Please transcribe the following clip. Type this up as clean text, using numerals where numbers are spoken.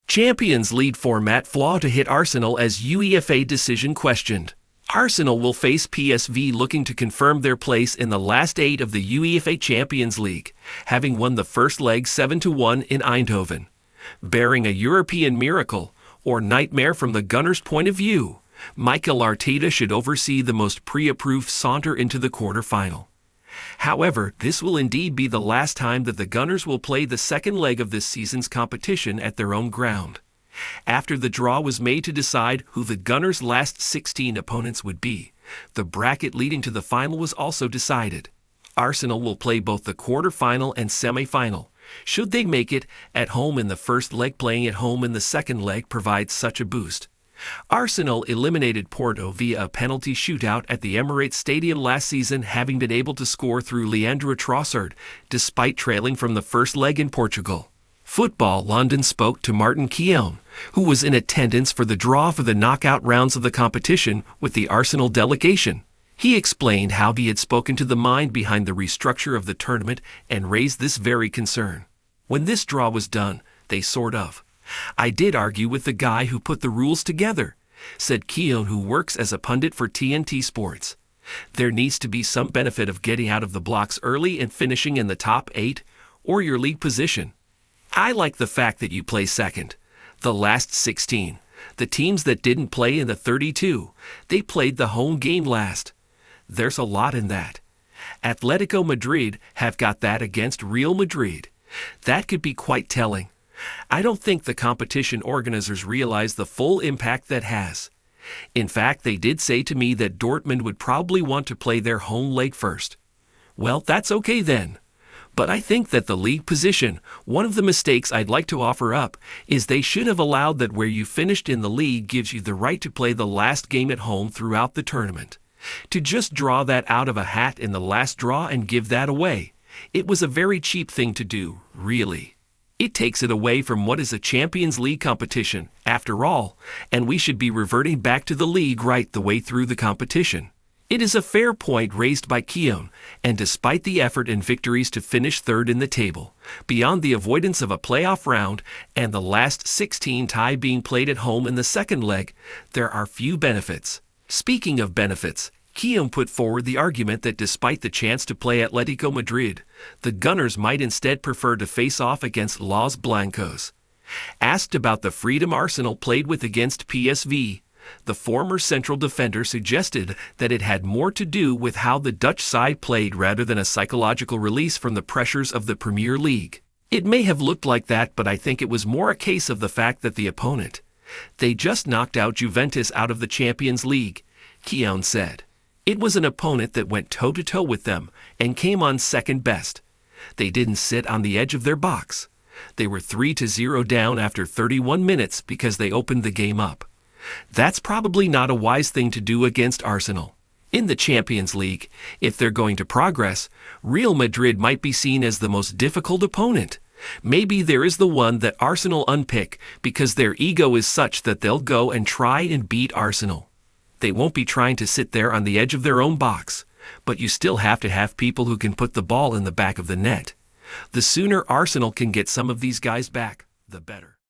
Champions League format flaw to hit Arsenal as UEFA decision questioned. Arsenal will face PSV looking to confirm their place in the last 8 of the UEFA Champions League, having won the first leg 7-1 in Eindhoven. Bearing a European miracle, or nightmare from the Gunners' point of view, Mikel Arteta should oversee the most pre-approved saunter into the quarter-final. However, this will indeed be the last time that the Gunners will play the second leg of this season's competition at their own ground. After the draw was made to decide who the Gunners' last 16 opponents would be, the bracket leading to the final was also decided. Arsenal will play both the quarter-final and semi-final. Should they make it at home in the first leg, playing at home in the second leg provides such a boost. Arsenal eliminated Porto via a penalty shootout at the Emirates Stadium last season, having been able to score through Leandro Trossard, despite trailing from the first leg in Portugal. Football London spoke to Martin Keown, who was in attendance for the draw for the knockout rounds of the competition with the Arsenal delegation. He explained how he had spoken to the mind behind the restructure of the tournament and raised this very concern. When this draw was done, I did argue with the guy who put the rules together, said Keown, who works as a pundit for TNT Sports. There needs to be some benefit of getting out of the blocks early and finishing in the top 8 or your league position. I like the fact that you play second. The last 16, the teams that didn't play in the 32, they played the home game last. There's a lot in that. Atletico Madrid have got that against Real Madrid. That could be quite telling. I don't think the competition organizers realize the full impact that has. In fact, they did say to me that Dortmund would probably want to play their home leg first. Well, that's okay then. But I think that the league position, one of the mistakes I'd like to offer up, is they should have allowed that where you finished in the league gives you the right to play the last game at home throughout the tournament. To just draw that out of a hat in the last draw and give that away, it was a very cheap thing to do, really. It takes it away from what is a Champions League competition, after all, and we should be reverting back to the league right the way through the competition. It is a fair point raised by Keown, and despite the effort and victories to finish third in the table, beyond the avoidance of a playoff round and the last 16 tie being played at home in the second leg, there are few benefits. Speaking of benefits, Keown put forward the argument that despite the chance to play Atletico Madrid, the Gunners might instead prefer to face off against Los Blancos. Asked about the freedom Arsenal played with against PSV, the former central defender suggested that it had more to do with how the Dutch side played rather than a psychological release from the pressures of the Premier League. It may have looked like that, but I think it was more a case of the fact that the opponent, they just knocked out Juventus out of the Champions League, Keown said. It was an opponent that went toe-to-toe with them and came on second best. They didn't sit on the edge of their box. They were 3-0 down after 31 minutes because they opened the game up. That's probably not a wise thing to do against Arsenal. In the Champions League, if they're going to progress, Real Madrid might be seen as the most difficult opponent. Maybe there is the one that Arsenal unpick because their ego is such that they'll go and try and beat Arsenal. They won't be trying to sit there on the edge of their own box, but you still have to have people who can put the ball in the back of the net. The sooner Arsenal can get some of these guys back, the better.